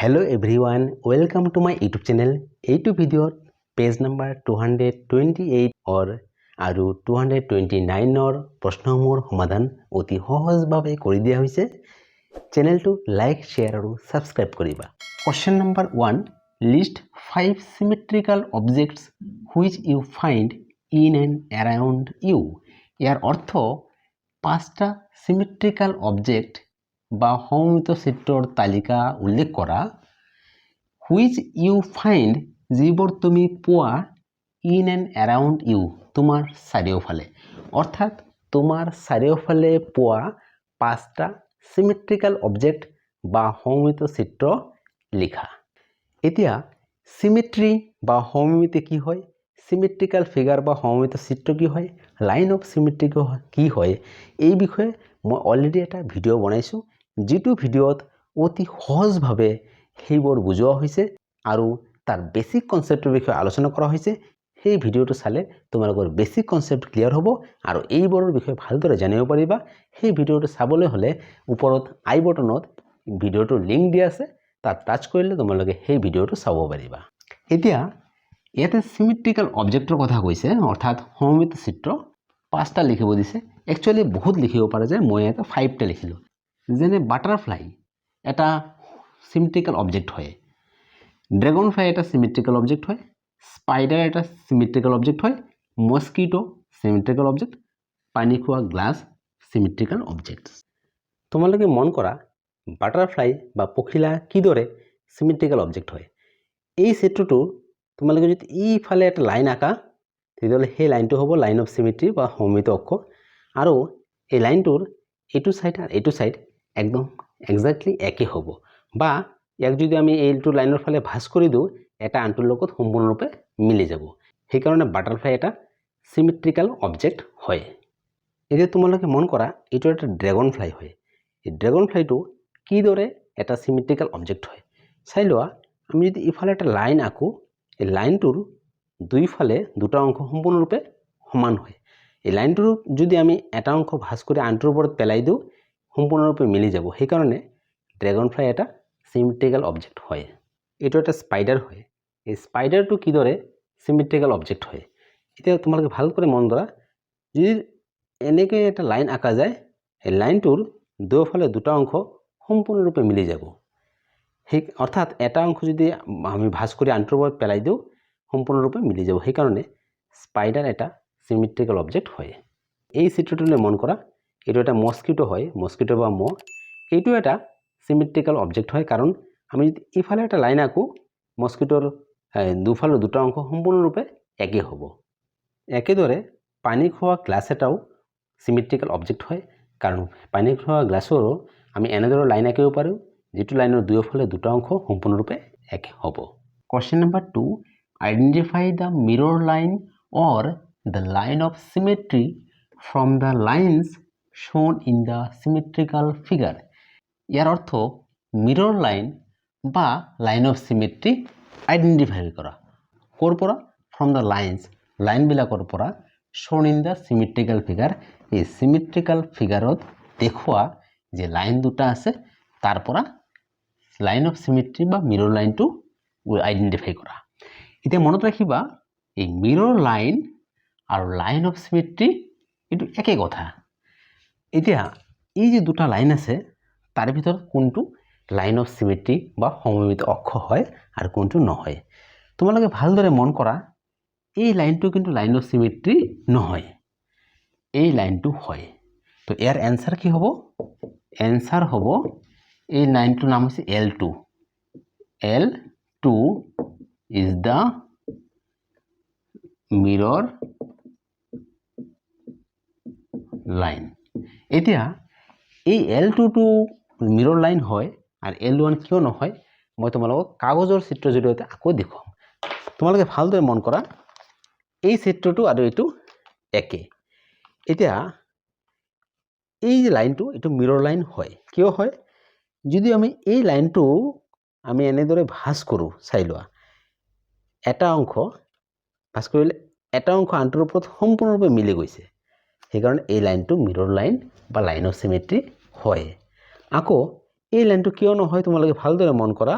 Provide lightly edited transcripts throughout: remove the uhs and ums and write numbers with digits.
Hello everyone, welcome to my YouTube channel. এইটো ভিডিঅ'ত page number 228 আৰু 229 প্ৰশ্নসমূহৰ সমাধান অতি সহজভাৱে কৰি দিয়া হৈছে। চেনেলটো লাইক, শ্বেয়াৰ আৰু সাবস্ক্ৰাইব কৰিবা। Question number 1, list 5 symmetrical objects which you find in and around you. ইয়াৰ অৰ্থ 5টা symmetrical object বা সমমিত চিত্ৰৰ তালিকা উল্লেখ কৰা which you find যিবোৰ তুমি পোৱা in and around you তোমাৰ চাৰিওফালে অৰ্থাৎ তোমাৰ চাৰিওফালে পোৱা 5টা symmetrical object বা সমমিত চিত্ৰ লিখা। এতিয়া symmetry বা সমমিতি কি হয়, symmetrical figure বা সমমিত চিত্ৰ কি হয়, লাইন অফ symmetry কি হয়, এই বিষয়ে মই অলৰেডি এটা ভিডিঅ' বনাইছো, যিটো ভিডিঅ'ত অতি সহজভাৱে সেইবোৰ বুজোৱা হৈছে আৰু তাৰ বেসিক কনসেপ্টৰ বিষয়ে আলোচনা কৰা হৈছে। সেই ভিডিঅ'টো চালে তোমালোকৰ বেসিক কনসেপ্ট ক্লিয়াৰ হ'ব আৰু এইবোৰৰ বিষয়ে ভালদৰে জানিব পাৰিবা। সেই ভিডিঅ'টো চাবলৈ হলে ওপৰত আই বটনত ভিডিঅ'টোৰ লিংক দিয়া আছে, তাত টাচ কৰিলে তোমালোকে সেই ভিডিঅ'টো চাব পাৰিবা। এতিয়া ইয়াতে সিমেট্ৰিকেল অবজেক্টৰ কথা কৈছে, অৰ্থাৎ সমমিত চিত্ৰ 5টা লিখিব দিছে। একচুয়ালি বহুত লিখিব পাৰে যে মই এটা 5টা লিখিলো। যেনে বাটাৰফ্লাই এটা সিমেট্ৰিকেল অবজেক্ট হয়, ড্ৰাগন ফ্লাই এটা সিমেট্ৰিক্যাল অবজেক্ট হয়, স্পাইডাৰ এটা সিমেট্ৰিক্যাল অবজেক্ট হয়, মস্কিটো সিমেট্ৰিক্যাল অবজেক্ট, পানী খোৱা গ্লাস সিমেট্ৰিক্যাল অবজেক্ট। তোমালোকে মন কৰা বাটাৰফ্লাই বা পখিলা কিদৰে সিমেট্ৰিক্যাল অবজেক্ট হয়। এই চিত্ৰটো তোমালোকে যদি এইফালে এটা লাইন আঁকা তেতিয়াহ'লে সেই লাইনটো হ'ব লাইন অফ সিমেট্ৰি বা সমমিত অক্ষ, আৰু এই লাইনটোৰ এইটো সাইড আৰু এইটো সাইড একদম এক্স্যাক্টলি একে হ'ব, বা ইয়াক যদি আমি এইটো লাইনৰ ফালে ভাঁজ কৰি দিওঁ এটা আনটোৰ লগত সম্পূৰ্ণৰূপে মিলি যাব। সেইকাৰণে বাটাৰফ্লাই এটা সিমেট্ৰিক্যাল অবজেক্ট হয়। এতিয়া তোমালোকে মন কৰা এইটো এটা ড্ৰাগন ফ্লাই হয়। এই ড্ৰাগন ফ্লাইটো কিদৰে এটা সিমেট্ৰিক্যাল অবজেক্ট হয় চাই লোৱা। আমি যদি ইফালে এটা লাইন আঁকো, এই লাইনটোৰ দুইফালে দুটা অংশ সম্পূৰ্ণৰূপে সমান হয়। এই লাইনটোৰ যদি আমি এটা অংশ ভাঁজ কৰি আনটোৰ ওপৰত পেলাই দিওঁ সম্পূৰ্ণৰূপে মিলি যাব। সেইকাৰণে ড্ৰাগন ফ্লাই এটা সিমেট্ৰিক্যাল অবজেক্ট হয়। এইটো এটা স্পাইডাৰ হয়। এই স্পাইডাৰটো কিদৰে সিমেট্ৰিক্যাল অবজেক্ট হয়। এতিয়া তোমালোকে ভাল কৰি মন কৰা, যদি এনেকৈ এটা লাইন আঁকা যায় এই লাইনটোৰ দুয়োফালে দুটা অংশ সম্পূৰ্ণৰূপে মিলি যাব। সেই অৰ্থাৎ এটা অংশ যদি আমি ভাঁজ কৰি আনটোৰ ওপৰত পেলাই দিওঁ সম্পূৰ্ণৰূপে মিলি যাব। সেইকাৰণে স্পাইডাৰ এটা সিমেট্ৰিক্যাল অবজেক্ট হয়। এই চিত্ৰটোলৈ মন কৰা, এইটো এটা মস্কিটো হয়, মস্কিটো বা মহ। এইটো এটা সিমেট্ৰিক্যাল অবজেক্ট হয়, কাৰণ আমি যদি ইফালে একটা লাইন আঁকো মস্কিটোৰ দুফালৰ দুটা অংশ সম্পূৰ্ণৰূপে একে হ'ব। একেদৰে পানী খোৱা গ্লাছ এটাও সিমেট্ৰিক্যাল অবজেক্ট হয়, কাৰণ পানী খোৱা গ্লাছৰো আমি এনেদৰে লাইন আঁকিব পাৰোঁ যিটো লাইনৰ দুয়োফালে দুটা অংশ সম্পূৰ্ণৰূপে একে হ'ব। Question number 2, identify the mirror line or the line of symmetry from the lines shown in the symmetrical figure. ইয়াৰ অৰ্থ মিৰৰ লাইন বা লাইন অফ সিমেট্ৰি আইডেন্টিফাই কৰা। ক'ৰ পৰা? ফ্ৰম দ্য লাইনছ, লাইনবিলাকৰ পৰা, shown in the symmetrical figure, এই সিমেট্ৰিক্যাল ফিগাৰত দেখুওৱা যে line দুটা আছে তাৰ পৰা লাইন অফ সিমেট্ৰি বা মিৰৰ লাইনটো আইডেন্টিফাই কৰা। এতিয়া মনত ৰাখিবা এই মিৰৰ লাইন আৰু লাইন অফ সিমেট্ৰি এইটো একে কথা। এতিয়া এই যে দুটা লাইন আছে তাৰ ভিতৰত কোনটো লাইন অফ সিমেট্ৰি বা সমমিত অক্ষ হয় আৰু কোনটো নহয়। তোমালোকে ভালদৰে মন কৰা এই লাইনটো কিন্তু লাইন অফ সিমেট্ৰি নহয়, এই লাইনটো হয়। তো ইয়াৰ এনসাৰ কি হ'ব? এনসাৰ হ'ব এই লাইনটোৰ নাম হৈছে L2. L2 is the mirror line. এতিয়া এই L2 টো মিরর লাইন হয় আর L1 কিয় নহয় মই তোমালোকক কাগজৰ চিত্ৰৰ জৰিয়তে আকৌ দেখুৱাম। তোমালোকে ভালদৰে মন কৰা এই চিত্ৰটো আৰু এইটো একে। এতিয়া এই যে লাইনটো এইটো মিৰৰ লাইন হয়, কিয় হয়? যদি আমি এই লাইনটো আমি এনেদৰে ভাঁজ কৰোঁ চাই লোৱা, এটা অংশ ভাঁজ কৰিলে এটা অংশ আনটোৰ ওপৰত সম্পূৰ্ণৰূপে মিলি গৈছে, সেইকাৰণে এই লাইনটো মিৰৰ লাইন বা লাইন অফ সিমেট্ৰি হয়। আকৌ এই লাইনটো কিয় নহয় তোমালোকে ভালদৰে মন কৰা,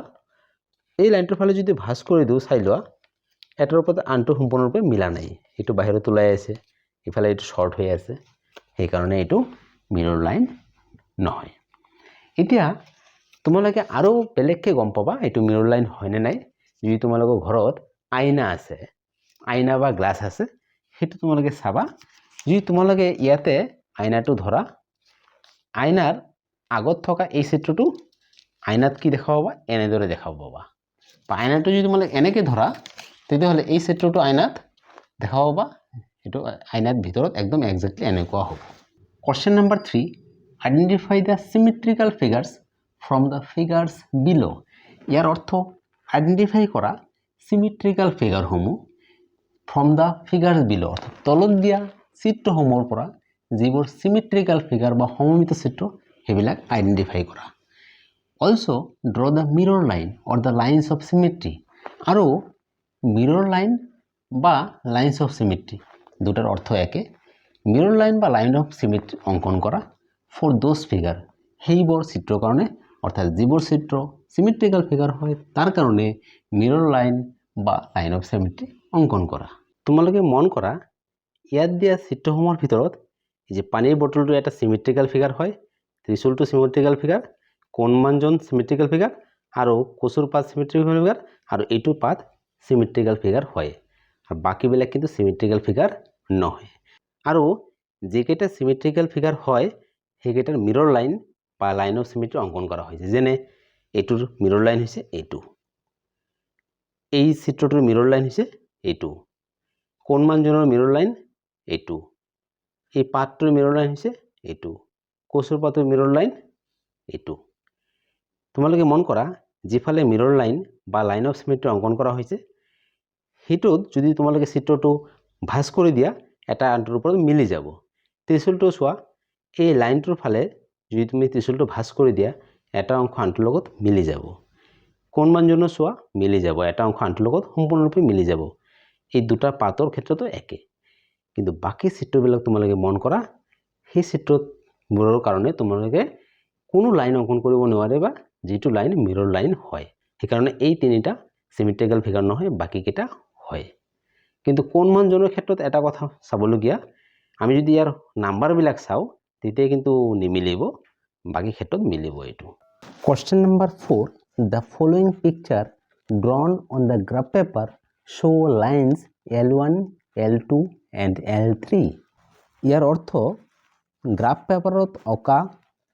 এই লাইনটোৰ ফালে যদি ভাঁজ কৰি দিওঁ চাই লোৱা এটাৰ ওপৰত আনটো সম্পূৰ্ণৰূপে মিলা নাই, এইটো বাহিৰত ওলাই আছে, ইফালে এইটো শৰ্ট হৈ আছে, সেইকাৰণে এইটো মিৰৰ লাইন নহয়। এতিয়া তোমালোকে আৰু বেলেগকৈ গম পাবা এইটো মিৰৰ লাইন হয়নে নাই যদি তোমালোকৰ ঘৰত আইনা আছে, আইনা বা গ্লাছ আছে, সেইটো তোমালোকে চাবা। যদি তোমালোকে ইয়াতে আইনাটো ধৰা, আইনাৰ আগত থকা এই চিত্ৰটো আইনাত কি দেখা পাবা, এনেদৰে দেখা পাবা। বা আইনাটো যদি তোমালোকে এনেকৈ ধৰা তেতিয়াহ'লে এই চিত্ৰটো আইনাত দেখা পাবা, এইটো আইনাত ভিতৰত একদম এক্সাক্টলি এনেকুৱা হ'ব। Question number 3, identify the symmetrical figures from the figures below. ইয়াৰ অৰ্থ আইডেন্টিফাই কৰা চিমেট্ৰিকেল ফিগাৰসমূহ ফ্ৰম দ্য ফিগাৰ্ছ বিলো, অৰ্থাৎ তলত দিয়া চিত্ৰসমূহৰ পৰা যিবোৰ চিমেট্ৰিকেল ফিগাৰ বা সমমিত চিত্ৰ সেইবিলাক আইডেন্টিফাই কৰা। Also draw the mirror line or the lines of symmetry. আৰু মিৰৰ লাইন বা লাইন্স অফ চিমেট্ৰি দুটাৰ অৰ্থ একে। মিৰৰ লাইন বা লাইন অফ চিমেট্ৰি অংকন কৰা ফৰ দোজ ফিগাৰ, সেইবোৰ চিত্ৰৰ কাৰণে, অৰ্থাৎ যিবোৰ চিত্ৰ চিমেট্ৰিকেল ফিগাৰ হয় তাৰ কাৰণে মিৰৰ লাইন বা লাইন অফ চিমেট্ৰি অংকন কৰা। তোমালোকে মন কৰা ইয়াত দিয়া চিত্ৰসমূহৰ ভিতৰত এই যে পানীৰ বটলটো এটা চিমেট্ৰিকেল ফিগাৰ হয়, ত্ৰিশূলটো চিমেট্ৰিকেল ফিগাৰ, কোণমানজন চিমেট্ৰিকেল ফিগাৰ, আৰু কচুৰ পাত চিমেট্ৰিকেল ফিগাৰ, আৰু এইটো পাত চিমেট্ৰিকেল ফিগাৰ হয়, আৰু বাকীবিলাক কিন্তু চিমেট্ৰিকেল ফিগাৰ নহয়। আৰু যিকেইটা চিমেট্ৰিকেল ফিগাৰ হয় সেইকেইটাৰ মিৰৰ লাইন বা লাইন অফ চিমেট্ৰি অংকন কৰা হৈছে। যেনে এইটোৰ মিৰৰ লাইন হৈছে এইটো, এই চিত্ৰটোৰ মিৰৰ লাইন হৈছে এইটো, কোণমানজনৰ মিৰৰ লাইন এইটো, এই পাতটোৰ মিৰৰ লাইন হৈছে এইটো, কচুৰ পাতৰ মিৰৰ লাইন এইটো। তোমালোকে মন কৰা যিফালে মিৰৰ লাইন বা লাইন অফ চিমেট্ৰি অংকন কৰা হৈছে সেইটোত যদি তোমালোকে চিত্ৰটো ভাঁজ কৰি দিয়া এটা আনটোৰ ওপৰত মিলি যাব। ত্ৰিশূলটো চোৱা, এই লাইনটোৰ ফালে যদি তুমি ত্ৰিশূলটো ভাঁজ কৰি দিয়া এটা অংশ আনটোৰ লগত মিলি যাব। কোণমানজনো চোৱা, মিলি যাব, এটা অংশ আনটোৰ লগত সম্পূৰ্ণৰূপে মিলি যাব। এই দুটা পাতৰ ক্ষেত্ৰতো একে। কিন্তু বাকী চিত্ৰবিলাক তোমালোকে মন কৰা, সেই চিত্ৰবোৰৰ কাৰণে তোমালোকে কোনো লাইন অংকন কৰিব নোৱাৰিবা যিটো লাইন মিৰৰ লাইন হয়। সেইকাৰণে এই তিনিটা চিমেট্ৰিকেল ফিগাৰ নহয়, বাকীকেইটা হয়। কিন্তু কোণমানজনৰ ক্ষেত্ৰত এটা কথা চাবলগীয়া, আমি যদি ইয়াৰ নাম্বাৰবিলাক চাওঁ তেতিয়া কিন্তু নিমিলিব, বাকী ক্ষেত্ৰত মিলিব এইটো। Question number 4, the following picture drawn on the graph paper show lines L1, L2 and L3. ইয়াৰ অৰ্থ গ্ৰাফ পেপাৰত অঁকা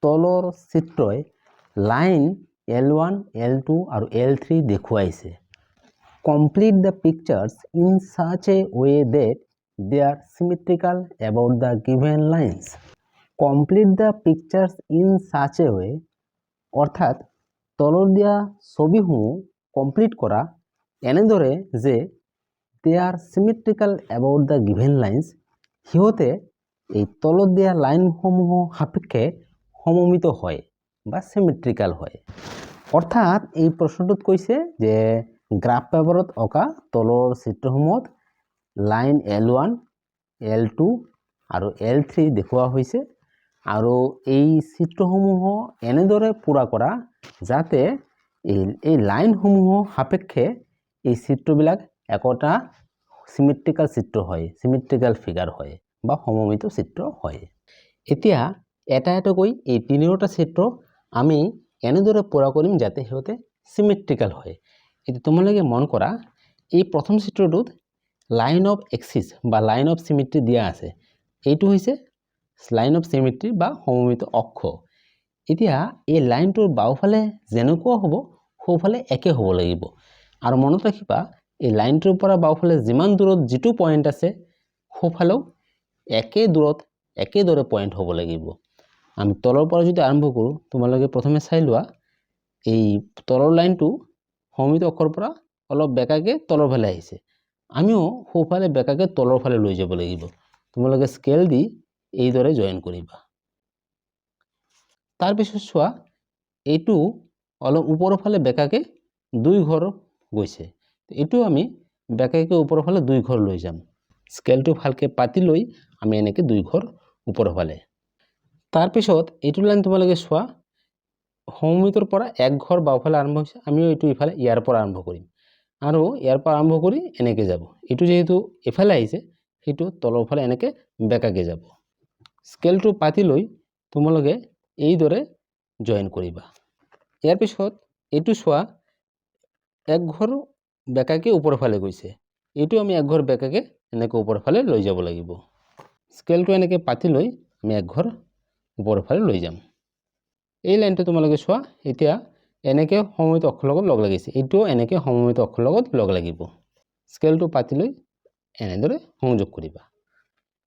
তলৰ চিত্ৰই লাইন L1, L2 আৰু L3 দেখুৱাইছে। Complete the pictures in such a way that they are symmetrical about the given lines. Complete the pictures in such a way, অৰ্থাৎ তলৰ দিয়া ছবিসমূহ কমপ্লিট কৰা এনেদৰে যে they are symmetrical about the given lines, সিহঁতে এই তলত দিয়া লাইনসমূহ সাপেক্ষে সমমিত হয় বা চিমেট্ৰিকেল হয়। অৰ্থাৎ এই প্ৰশ্নটোত কৈছে যে গ্ৰাফ পেপাৰত অঁকা তলৰ চিত্ৰসমূহত লাইন L1, L2 আৰু L3 দেখুওৱা হৈছে, আৰু এই চিত্ৰসমূহ এনেদৰে পূৰা কৰা যাতে এই লাইনসমূহ সাপেক্ষে এই চিত্ৰবিলাক একোটা চিমেট্ৰিকেল চিত্ৰ হয়, চিমেট্ৰিকেল ফিগাৰ হয় বা সমমিত চিত্ৰ হয়। এতিয়া এটা এটাকৈ এই তিনিওটা চিত্ৰ আমি এনেদৰে পূৰা কৰিম যাতে সিহঁতে চিমেট্ৰিকেল হয়। এতিয়া তোমালোকে মন কৰা এই প্ৰথম চিত্ৰটোত লাইন অফ এক্সিছ বা লাইন অফ চিমেট্ৰি দিয়া আছে, এইটো হৈছে লাইন অফ চিমেট্ৰি বা সমমিত অক্ষ। এতিয়া এই লাইনটোৰ বাওঁফালে যেনেকুৱা হ'ব সোঁফালে একে হ'ব লাগিব, আৰু মনত ৰাখিবা এই লাইনটোৰ পৰা বাওঁফালে যিমান দূৰত যিটো পইণ্ট আছে সোঁফালেও একে দূৰত একেদৰে পইণ্ট হ'ব লাগিব। আমি তলৰ পৰা যদি আৰম্ভ কৰোঁ, তোমালোকে প্ৰথমে চাই লোৱা এই তলৰ লাইনটো সমমিত অক্ষৰ পৰা অলপ বেকাকৈ তলৰ ফালে আহিছে, আমিও সোঁফালে বেকাকৈ তলৰ ফালে লৈ যাব লাগিব। তোমালোকে স্কেল দি এইদৰে জইন কৰিবা। তাৰপিছত চোৱা এইটো অলপ ওপৰৰ ফালে বেকাকৈ 2 ঘৰ গৈছে, এইটো আমি বেকাকৈ ওপৰৰ ফালে 2 ঘৰ লৈ যাম। স্কেলটো ভালকৈ পাতি লৈ আমি এনেকৈ 2 ঘৰ ওপৰৰ ফালে। তাৰপিছত এইটো লাইন তোমালোকে চোৱা সমমিতৰ পৰা এক ঘৰ বাওঁফালে আৰম্ভ হৈছে, আমিও এইটো ইফালে ইয়াৰ পৰা আৰম্ভ কৰিম আৰু ইয়াৰ পৰা আৰম্ভ কৰি এনেকৈ যাব। এইটো যেহেতু এফালে আহিছে সেইটো তলৰ ফালে এনেকৈ বেকাকৈ যাব। স্কেলটো পাতি লৈ তোমালোকে এইদৰে জয়েন কৰিবা। ইয়াৰ পিছত এইটো চোৱা, এক ঘৰ বেকাকৈ ওপৰৰ ফালে গৈছে, এইটো আমি এক ঘৰ বেকাকৈ এনেকৈ ওপৰৰ ফালে লৈ যাব লাগিব। স্কেলটো এনেকৈ পাতি লৈ আমি এক ঘৰ ওপৰৰ ফালে লৈ যাম। এই লাইনটো তোমালোকে চোৱা, এতিয়া এনেকৈ সমমিত অক্ষৰ লগত লগ লাগিছে, এইটোও এনেকৈ সমমিত অক্ষৰ লগত লগ লাগিব। স্কেলটো পাতি লৈ এনেদৰে সংযোগ কৰিবা।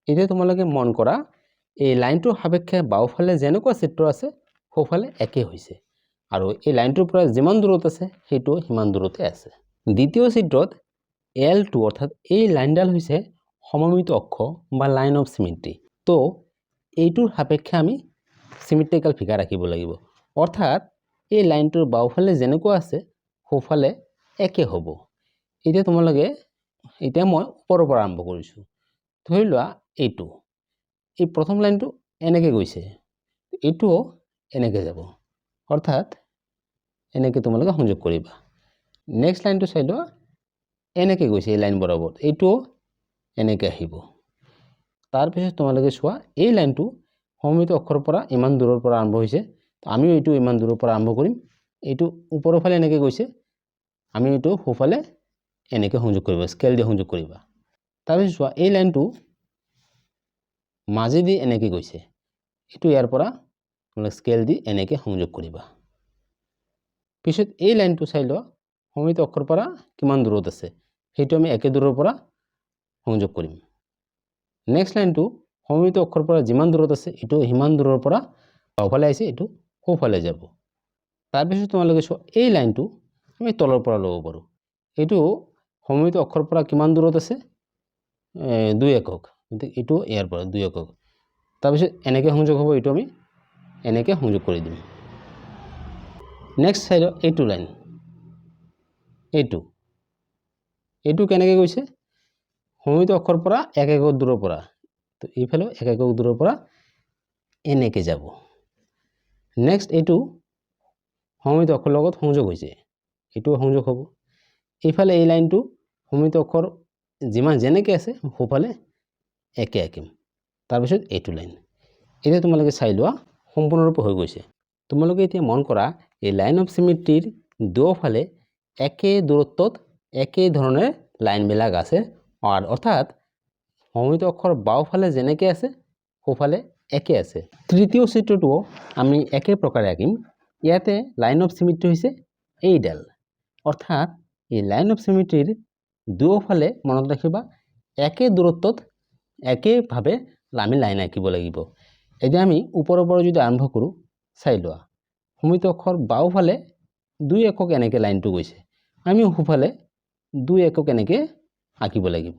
এতিয়া তোমালোকে মন কৰা, এই লাইনটোৰ সাপেক্ষে বাওঁফালে যেনেকুৱা চিত্ৰ আছে সোঁফালে একে হৈছে আৰু এই লাইনটোৰ পৰা যিমান দূৰত আছে সেইটো সিমান দূৰতে আছে। দ্বিতীয় চিত্ৰত L2 অৰ্থাৎ এই লাইনডাল হৈছে সমমিত অক্ষ বা লাইন অফ চিমেট্ৰি। তো এইটোৰ সাপেক্ষে আমি চিমেট্ৰিকেল ফিগাৰ ৰাখিব লাগিব, অৰ্থাৎ এই লাইনটোৰ বাওঁফালে যেনেকুৱা আছে সোঁফালে একে হ'ব। এতিয়া তোমালোকে, এতিয়া মই ওপৰৰ পৰা আৰম্ভ কৰিছোঁ। ধৰি লোৱা এইটো, এই প্ৰথম লাইনটো এনেকৈ গৈছে, এইটোও এনেকৈ যাব, অৰ্থাৎ এনেকৈ তোমালোকে সংযোগ কৰিবা। নেক্সট লাইনটো চাই লোৱা, এনেকৈ গৈছে এই লাইন বৰাবৰত, এইটোও এনেকৈ আহিব। তাৰপিছত তোমালোকে চোৱা, এই লাইনটো সমমিত অক্ষৰ পৰা ইমান দূৰৰ পৰা আৰম্ভ হৈছে, আমিও এইটো ইমান দূৰৰ পৰা আৰম্ভ কৰিম। এইটো ওপৰৰ ফালে এনেকৈ গৈছে, আমি এইটো সোঁফালে এনেকৈ সংযোগ কৰিবা, স্কেল দি সংযোগ কৰিবা। তাৰপিছত চোৱা, এই লাইনটো মাজেদি এনেকৈ গৈছে, এইটো ইয়াৰ পৰা স্কেল দি এনেকৈ সংযোগ কৰিবা। পিছত এই লাইনটো চাই লোৱা, সমমিত অক্ষৰ পৰা কিমান দূৰত আছে, সেইটো আমি একে দূৰৰ পৰা সংযোগ কৰিম। নেক্সট লাইনটো সমমিত অক্ষৰ পৰা যিমান দূৰত আছে এইটো সিমান দূৰৰ পৰা বাওঁফালে আহিছে, এইটো সোঁফালে যাব। তাৰপিছত তোমালোকে চোৱা, এই লাইনটো আমি তলৰ পৰা ল'ব পাৰোঁ, এইটো সমমিত অক্ষৰ পৰা কিমান দূৰত আছে, 2 একক, এইটো ইয়াৰ পৰা 2 একক। তাৰপিছত এনেকৈ সংযোগ হ'ব, এইটো আমি এনেকৈ সংযোগ কৰি দিম। নেক্সট চাই লওঁ, এইটো লাইন, এইটো কেনেকৈ গৈছে, সমমিত অক্ষৰ পৰা 1 একক দূৰৰ পৰা, তো এইফালেও 1 একক দূৰৰ পৰা এনেকৈ যাব। নেক্সট এইটো সমমিত অক্ষৰ লগত সংযোগ হৈছে, এইটোও সংযোগ হ'ব। এইফালে এই লাইনটো সমমিত অক্ষৰ যেনেকৈ আছে সোঁফালে একে আঁকিম। তাৰপিছত এইটো লাইন, এতিয়া তোমালোকে চাই লোৱা সম্পূৰ্ণৰূপে হৈ গৈছে। তোমালোকে এতিয়া মন কৰা, এই লাইন অফ চিমেট্ৰিৰ দুয়োফালে একে দূৰত্বত একে ধৰণে লাইনবিলাক আছে, অৰ্থাৎ সমমিত অক্ষৰ বাওঁফালে যেনেকৈ আছে সোঁফালে একে আছে। তৃতীয় চিত্ৰটোও আমি একে প্ৰকাৰে আঁকিম। ইয়াতে লাইন অফ চিমেট্ৰি হৈছে এইডাল, অৰ্থাৎ এই লাইন অফ চিমেট্ৰিৰ দুয়োফালে মনত ৰাখিবা একে দূৰত্বত একেভাৱে আমি লাইন আঁকিব লাগিব। এতিয়া আমি ওপৰৰ পৰা যদি আৰম্ভ কৰোঁ, চাই লোৱা, সমমিত অক্ষৰ বাওঁফালে 2 একক এনেকৈ লাইনটো গৈছে, আমি সোঁফালে 2 একক এনেকৈ আঁকিব লাগিব।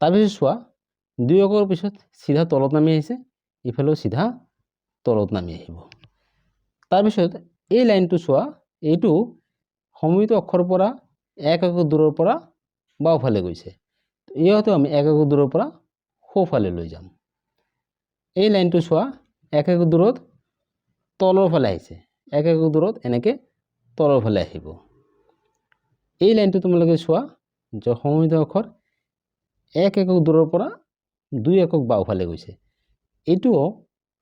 তাৰপিছত চোৱা, 2 একৰ পিছত চিধা তলত নামি আহিছে, ইফালেও চিধা তলত নামি আহিব। তাৰপিছত এই লাইনটো চোৱা, এইটো সমমিত অক্ষৰ পৰা 1 একক দূৰৰ পৰা বাওঁফালে গৈছে, ইয়াতো আমি 1 একক দূৰৰ পৰা সোঁফালে লৈ যাম। এই লাইনটো চোৱা, 1 একক দূৰত তলৰ ফালে আহিছে, 1 একক দূৰত এনেকৈ তলৰ ফালে আহিব। এই লাইনটো তোমালোকে চোৱা, যে সমমিত অক্ষৰ 1 একক দূৰৰ পৰা 2 একক বাওঁফালে গৈছে, এইটোও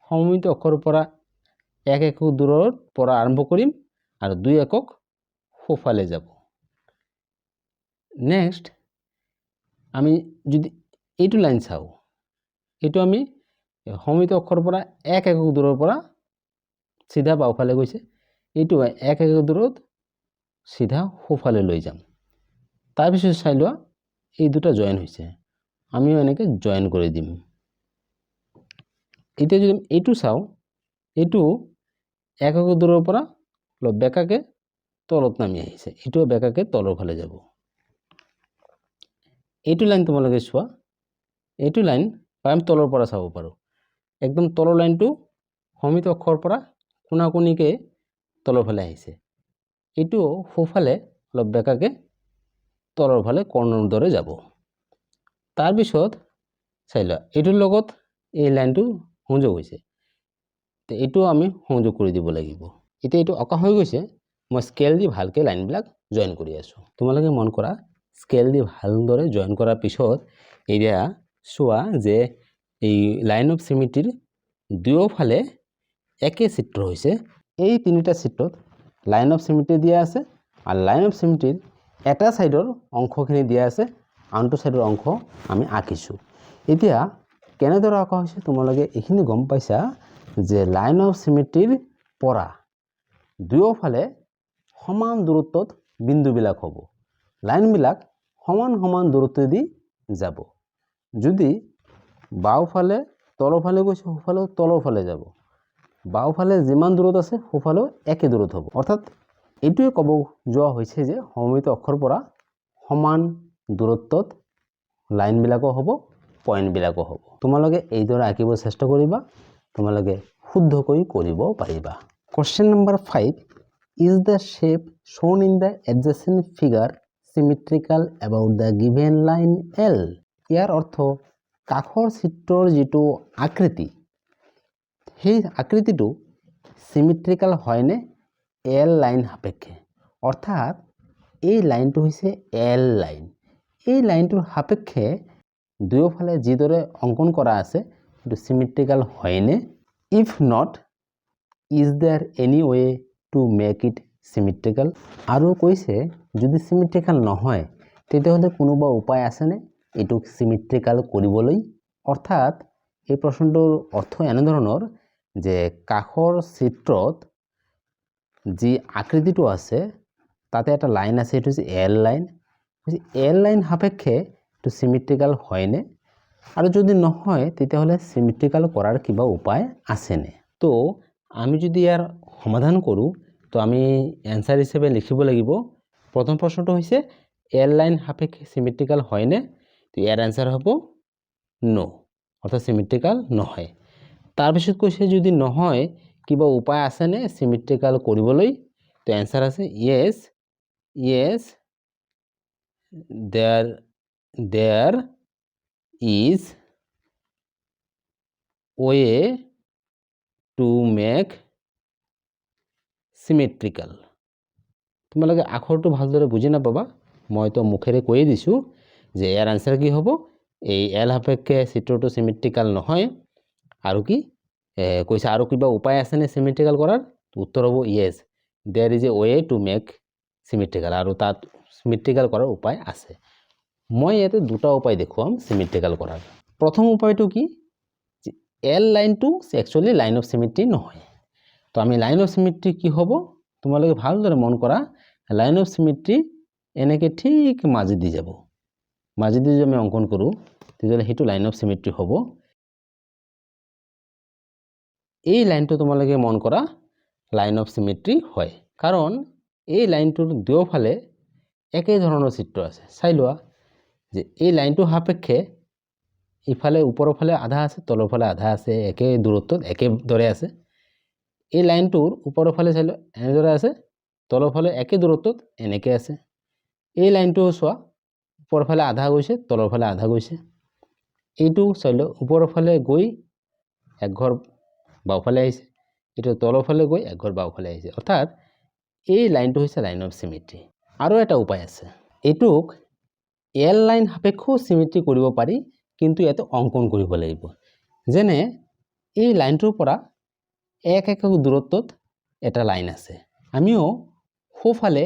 সমমিত অক্ষৰৰ পৰা 1 একক দূৰৰ পৰা আৰম্ভ কৰিম আৰু 2 একক সোঁফালে যাব। নেক্সট আমি যদি এইটো লাইন চাওঁ, এইটো আমি সমমিত অক্ষৰৰ পৰা 1 একক দূৰৰ পৰা চিধা বাওঁফালে গৈছে, এইটো 1 একক দূৰত চিধা সোঁফালে লৈ যাম। তাৰপিছত চাই লোৱা, এই দুটা জয়েন হৈছে, আমিও এনেকৈ জয়েন কৰি দিম। এতিয়া যদি এইটো চাওঁ, এইটো 1 একক দূৰৰ পৰা অলপ বেকাকৈ তলত নামি আহিছে, এইটোও বেকাকৈ তলৰ ফালে যাব। এইটো লাইন তোমালোকে চোৱা, এইটো লাইন আমি তলৰ পৰা চাব পাৰোঁ, একদম তলৰ লাইনটো সমমিত অক্ষৰ পৰা কোণাকুণিকৈ তলৰ ফালে আহিছে, এইটো সোঁফালে অলপ বেকাকৈ তলৰ ফালে কৰ্ণৰ দৰে যাব। তাৰপিছত চাই লোৱা, এইটোৰ লগত এই লাইনটো সংযোগ হৈছে, এইটো আমি সংযোগ কৰি দিব লাগিব। এতিয়া এইটো অঁকা হৈ গৈছে, মই স্কেল দি ভালকৈ লাইনবিলাক জইন কৰি আছোঁ। তোমালোকে মন কৰা, স্কেল দি ভালদৰে জইন কৰাৰ পিছত এতিয়া চোৱা যে এই লাইন অফ চিমেট্ৰিৰ দুয়োফালে একে চিত্ৰ হৈছে। এই তিনিটা চিত্ৰত লাইন অফ চিমেট্ৰি দিয়া আছে আৰু লাইন অফ চিমেট্ৰিৰ এটা ছাইডৰ অংশখিনি দিয়া আছে, আনটো ছাইডৰ অংশ আমি আঁকিছোঁ। এতিয়া কেনেদৰে আঁকা হৈছে তোমালোকে এইখিনি গম পাইছা যে লাইন অফ চিমেট্ৰিৰ পৰা দুয়োফালে সমান দূৰত্বত বিন্দুবিলাক হ'ব। লাইনবিলাক সমান সমান দূৰত্বেদি যাব। যদি বাওঁফালে তলৰফালে গৈছে, সোঁফালেও তলৰফালে যাব। বাওঁফালে যিমান দূৰত আছে সোঁফালেও একে দূৰত হ'ব। অৰ্থাৎ এইটোৱে ক'ব যোৱা হৈছে যে সমমিত অক্ষৰ পৰা সমান দূৰত্বত লাইনবিলাকো হ'ব, পইণ্টবিলাকো হ'ব। তোমালোকে এইদৰে আঁকিব চেষ্টা কৰিবা, তোমালোকে শুদ্ধকৈ কৰিব পাৰিবা। Question number 5. Is the shape shown in the adjacent figure symmetrical about the given line L? ইয়াৰ অৰ্থ কাষৰ চিত্ৰৰ যিটো আকৃতি, সেই আকৃতিটো চিমেট্ৰিকেল হয়নে এল লাইন সাপেক্ষে? অৰ্থাৎ এই লাইনটো হৈছে এল লাইন। এই লাইনটোৰ সাপেক্ষে দুয়োফালে যিদৰে অংকন কৰা আছে সেইটো চিমেট্ৰিকেল হয়নে? If not, is there any way to make it symmetrical? আৰু কৈছে যদি চিমেট্ৰিকেল নহয় তেতিয়াহ'লে কোনোবা উপায় আছেনে এইটোক চিমেট্ৰিকেল কৰিবলৈ? অৰ্থাৎ এই প্ৰশ্নটোৰ অৰ্থ এনেধৰণৰ যে কাষৰ চিত্ৰত যি আকৃতিটো আছে তাতে এটা লাইন আছে, এইটো হৈছে এল লাইন। এল লাইন সাপেক্ষে এইটো চিমেট্ৰিকেল হয়নে? আৰু যদি নহয় তেতিয়াহ'লে চিমেট্ৰিকেল কৰাৰ কিবা উপায় আছেনে? তো আমি যদি ইয়াৰ সমাধান কৰোঁ তো আমি এনসাৰ হিচাপে লিখিব লাগিব, প্ৰথম প্ৰশ্নটো হৈছে এল লাইন সাপেক্ষে চিমেট্ৰিকেল হয়নে? তো ইয়াৰ এনসাৰ হ'ব নো, অৰ্থাৎ চিমেট্ৰিকেল নহয়। তাৰপিছত কৈছে যদি নহয় কিবা উপায় আছেনে চিমেট্ৰিকেল কৰিবলৈ? তো এনসাৰ আছে yes, yes there is way to make symmetrical. তোমালোকে আখৰটো ভালদৰে বুজি নাপাবা, মইতো মুখেৰে কৈয়ে দিছোঁ যে ইয়াৰ আনসাৰ কি হ'ব, এই এল সাপেক্ষে চিত্ৰটো চিমেট্ৰিকেল নহয়। আৰু কি কৈছে আৰু কিবা উপায় আছেনে চিমেট্ৰিকেল কৰাৰ? উত্তৰ হ'ব yes, there is a way to make symmetrical. আৰু তাত চিমেট্ৰিকেল কৰাৰ উপায় আছে। মই ইয়াতে দুটা উপায় দেখুৱাম চিমেট্ৰিকেল কৰাৰ। প্ৰথম উপায়টো কি, এল লাইনটো একচুৱেলি লাইন অফ চিমেট্ৰি নহয়। তো আমি লাইন অফ চিমেট্ৰি কি হ'ব তোমালোকে ভালদৰে মন কৰা, লাইন অফ চিমেট্ৰি এনেকৈ ঠিক মাজেদি যাব। মাজেদি যদি আমি অংকন কৰোঁ তেতিয়াহ'লে সেইটো লাইন অফ চিমেট্ৰি হ'ব। এই লাইনটো তোমালোকে মন কৰা লাইন অফ চিমেট্ৰি হয়, কাৰণ এই লাইনটোৰ দুয়োফালে একে ধৰণৰ চিত্ৰ আছে। চাই লোৱা যে এই লাইনটোৰ সাপেক্ষে ইফালে ওপৰৰ ফালে আধা আছে, তলৰ ফালে আধা আছে, একে দূৰত্বত একেদৰে আছে। এই লাইনটোৰ ওপৰৰ ফালে চাই লোৱা এনেদৰে আছে, তলৰ ফালে একে দূৰত্বত এনেকৈ আছে। এই লাইনটো চোৱা ওপৰৰ ফালে আধা গৈছে, তলৰ ফালে আধা গৈছে। এইটো চাই লোৱা ওপৰৰ ফালে গৈ একঘৰ বাওঁফালে আহিছে, এইটো তলৰ ফালে গৈ একঘৰ বাওঁফালে আহিছে। অৰ্থাৎ এই লাইনটো হৈছে লাইন অফ চিমেট্ৰি। আৰু এটা উপায় আছে, এইটোক এল লাইন সাপেক্ষেও চিমেট্ৰি কৰিব পাৰি, কিন্তু ইয়াতে অংকন কৰিব লাগিব। যেনে এই লাইনটোৰ পৰা এক একক দূৰত্বত এটা লাইন আছে, আমিও সোঁফালে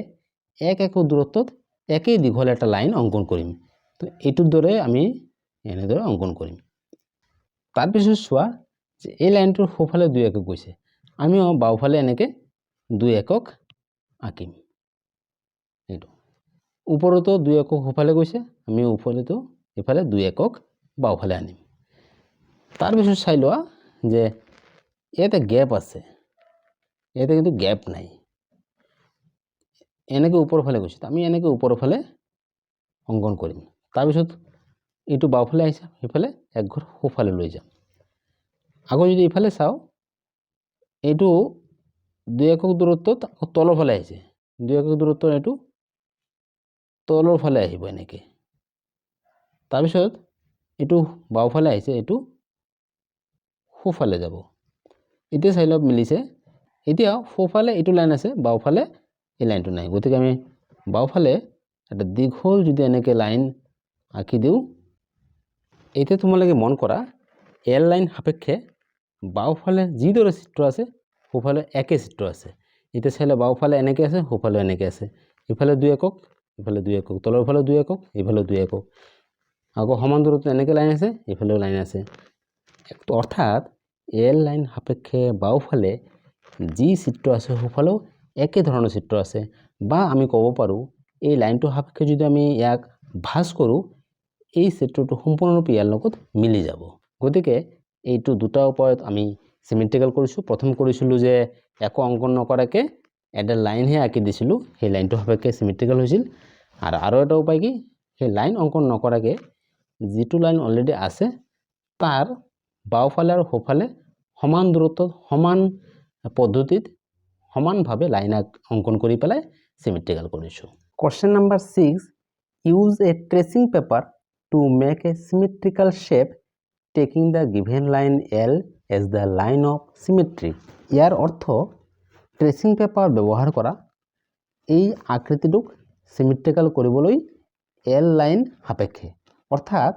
এক একক দূৰত্বত একেই দীঘল এটা লাইন অংকন কৰিম। তো এইটোৰ দৰে আমি এনেদৰে অংকন কৰিম। তাৰপিছত চোৱা যে এই লাইনটোৰ সোঁফালে 2 একক গৈছে, আমিও বাওঁফালে এনেকৈ 2 একক আঁকিম। এইটো ওপৰতো 2 একক সোঁফালে গৈছে, আমি ওপৰতো ইফালে 2 একক বাওঁফালে আনিম। তাৰপিছত চাই লোৱা যে ইয়াতে গেপ আছে, ইয়াতে কিন্তু গেপ নাই, এনেকৈ ওপৰৰ ফালে গৈছে, আমি এনেকৈ ওপৰৰ ফালে অংকন কৰিম। তাৰপিছত এইটো বাওঁফালে আহিছে, সিফালে একঘৰ সোঁফালে লৈ যাম। আকৌ যদি ইফালে চাওঁ, এইটো 2 একক দূৰত্বত তলৰ ফালে আহিছে, 2 একক দূৰত্বত এইটো তলৰ ফালে আহিব এনেকৈ। তাৰপিছত এইটো বাওঁফালে আহিছে, এইটো সোঁফালে যাব। এতিয়া চাই লওক মিলিছে, এতিয়া সোঁফালে এইটো লাইন আছে, বাওঁফালে এই লাইনটো নাই, গতিকে আমি বাওঁফালে এটা দীঘল যদি এনেকৈ লাইন আঁকি দিওঁ, এতিয়া তোমালোকে মন কৰা এল লাইন সাপেক্ষে বাওঁফালে যিদৰে চিত্ৰ আছে সোঁফালে একে চিত্ৰ আছে। এতিয়া চাইলে বাওঁফালে এনেকৈ আছে, সোঁফালে এনেকৈ আছে, ইফালে 2 একক, ইফালে 2 একক, তলৰ ফালে 2 একক, ইফালে 2 একক, আকৌ সমান দূৰত্ব এনেকৈ লাইন আছে, ইফালেও লাইন আছে। অৰ্থাৎ এল লাইন সাপেক্ষে বাওঁফালে যি চিত্ৰ আছে সোঁফালেও একে ধৰণৰ চিত্ৰ আছে, বা আমি ক'ব পাৰোঁ এই লাইনটো সাপেক্ষে যদি আমি ইয়াক ভাঁজ কৰোঁ, এই চিত্ৰটো সম্পূৰ্ণৰূপে ইয়াৰ লগত মিলি যাব। গতিকে এইটো দুটা উপায়ত আমি চিমেট্ৰিকেল কৰিছোঁ। প্ৰথম কৰিছিলোঁ যে একো অংকন নকৰাকৈ এডাল লাইনহে আঁকি দিছিলোঁ, সেই লাইনটো সাপেক্ষে চিমেট্ৰিকেল হৈছিল। আৰু এটা উপায় কি, সেই লাইন অংকন নকৰাকৈ যিটো লাইন অলৰেডি আছে তাৰ বাওঁফালে আৰু সোঁফালে সমান দূৰত্বত সমান পদ্ধতিত সমানভাৱে লাইন অংকন কৰি পেলাই চিমেট্ৰিকেল কৰিছোঁ। Question number 6, use a tracing paper to make a symmetrical shape taking the given line L as the line of symmetry. ইয়াৰ অৰ্থ ট্ৰেচিং পেপাৰ ব্যৱহাৰ কৰা এই আকৃতিটোক চিমেট্ৰিকেল কৰিবলৈ এল লাইন সাপেক্ষে, অৰ্থাৎ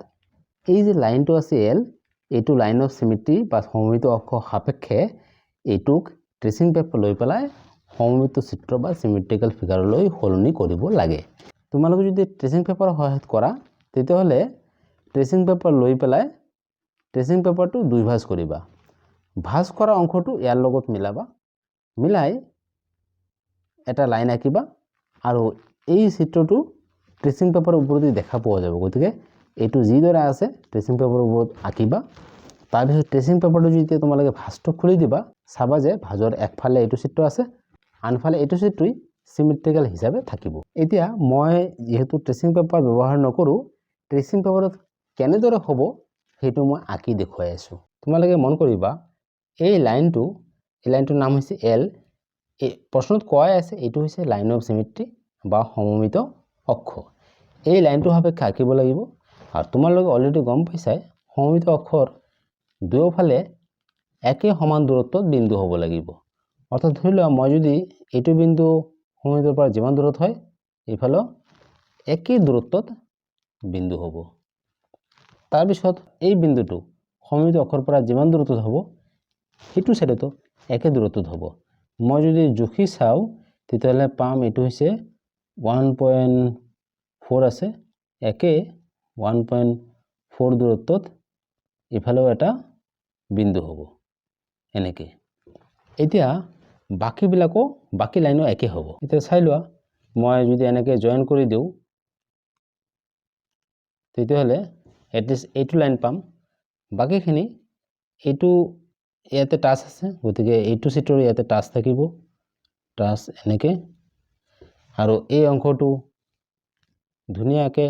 এই যে লাইনটো আছে এল, এইটো লাইন অফ চিমেট্ৰি বা সমমিত অক্ষ সাপেক্ষে এইটোক ট্ৰেচিং পেপাৰ লৈ পেলাই সমমিত চিত্ৰ বা চিমেট্ৰিকেল ফিগাৰলৈ সলনি কৰিব লাগে। তোমালোকে যদি ট্ৰেচিং পেপাৰ সহায়ত কৰা তেতিয়াহ'লে ট্ৰেচিং পেপাৰ লৈ পেলাই ট্ৰেচিং পেপাৰটো 2 ভাঁজ কৰিবা, ভাঁজ কৰা অংশটো ইয়াৰ লগত মিলাবা, মিলাই এটা লাইন আঁকিবা আৰু এই চিত্ৰটো ট্ৰেচিং পেপাৰৰ ওপৰত দেখা পোৱা যাব। গতিকে এইটো যিদৰে আছে ট্ৰেচিং পেপাৰৰ ওপৰত আঁকিবা। তাৰপিছত ট্ৰেচিং পেপাৰটো যেতিয়া তোমালোকে ভাঁজটো খুলি দিবা, চাবা যে ভাঁজৰ একফালে এইটো চিত্ৰ আছে, আনফালে এইটো চিত্ৰই চিমেট্ৰিকেল হিচাপে থাকিব। এতিয়া মই যিহেতু ট্ৰেচিং পেপাৰ ব্যৱহাৰ নকৰোঁ, ট্ৰেচিং পেপাৰত কেনেদৰে হ'ব সেইটো মই আঁকি দেখুৱাই আছোঁ। তোমালোকে মন কৰিবা এই লাইনটোৰ নাম হৈছে এল। এই প্ৰশ্নত কোৱাই আছে এইটো হৈছে লাইন অফ চিমেট্ৰি বা সমমিত অক্ষ। এই লাইনটো সাপেক্ষে আঁকিব লাগিব। আৰু তোমালোকে অলৰেডি গম পাইছাই সমমিত অক্ষৰ দুয়োফালে একে সমান দূৰত্বত বিন্দু হ'ব লাগিব। অৰ্থাৎ ধৰি লোৱা মই যদি এইটো বিন্দু সমমিতৰ পৰা যিমান দূৰত হয় এইফালেও একে দূৰত্বত বিন্দু হ'ব। তাৰপিছত এই বিন্দুটো সমমিত অক্ষৰ পৰা যিমান দূৰত্বত হ'ব সেইটো ছাইডতো একে দূৰত্বত হ'ব। মই যদি জুখি চাওঁ তেতিয়াহ'লে পাম এইটো হৈছে 1.4 আছে, একে 1.4 দূৰত্বত ইফালেও এটা বিন্দু হ'ব এনেকৈ। এতিয়া বাকী লাইনো একে হ'ব। এতিয়া চাই লোৱা মই যদি এনেকৈ জইন কৰি দিওঁ তেতিয়াহ'লে এটলিষ্ট এইটো লাইন পাম, বাকীখিনি এইটো ইয়াতে টাচ আছে, গতিকে এইটো চিত্ৰৰ ইয়াতে টাচ থাকিব, টাচ এনেকৈ, আৰু এই অংশটো ধুনীয়াকৈ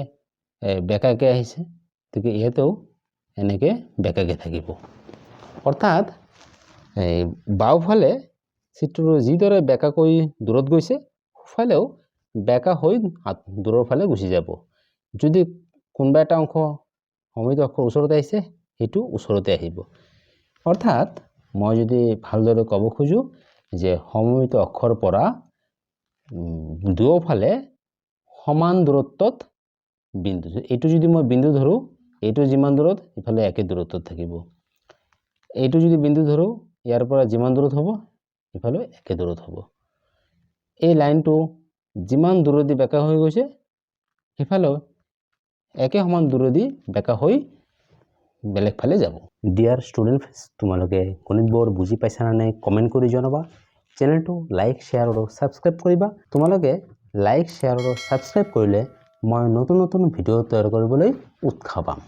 বেঁকাকৈ আহিছে, গতিকে ইয়াতেও এনেকৈ বেঁকাকৈ থাকিব। অৰ্থাৎ বাওঁফালে চিত্ৰটো যিদৰে বেঁকাকৈ দূৰত গৈছে সোঁফালেও বেঁকা হৈ দূৰৰ ফালে গুচি যাব। যদি কোনোবা এটা অংশ সমমিত অক্ষৰ ওচৰতে আহিছে সেইটো ওচৰতে আহিব। অৰ্থাৎ মই যদি ভালদৰে ক'ব খোজোঁ যে সমমিত অক্ষৰ পৰা দুয়োফালে সমান দূৰত্বত বিন্দু, এইটো যদি মই বিন্দু ধৰোঁ এইটো যিমান দূৰত ইফালে একে দূৰত্বত থাকিব, এইটো যদি বিন্দু ধৰোঁ ইয়াৰ পৰা যিমান দূৰত হ'ব ইফালে একে দূৰত হ'ব। এই লাইনটো যিমান দূৰদি বেঁকা হৈ গৈছে সিফালেও একে সমান দূৰদি বেঁকা হৈ বেলেগ ফালে যাব। ডিয়াৰ ষ্টুডেণ্ট, তোমালোকে গণিতবোৰ বুজি পাইছা নে নাই কমেণ্ট কৰি জনাবা। চেনেলটো লাইক শ্বেয়াৰ আৰু ছাবস্ক্ৰাইব কৰিবা। তোমালোকে লাইক শ্বেয়াৰ আৰু ছাবস্ক্ৰাইব কৰিলে মই নতুন ভিডিঅ' তৈয়াৰ কৰিবলৈ উৎসাহ পাম।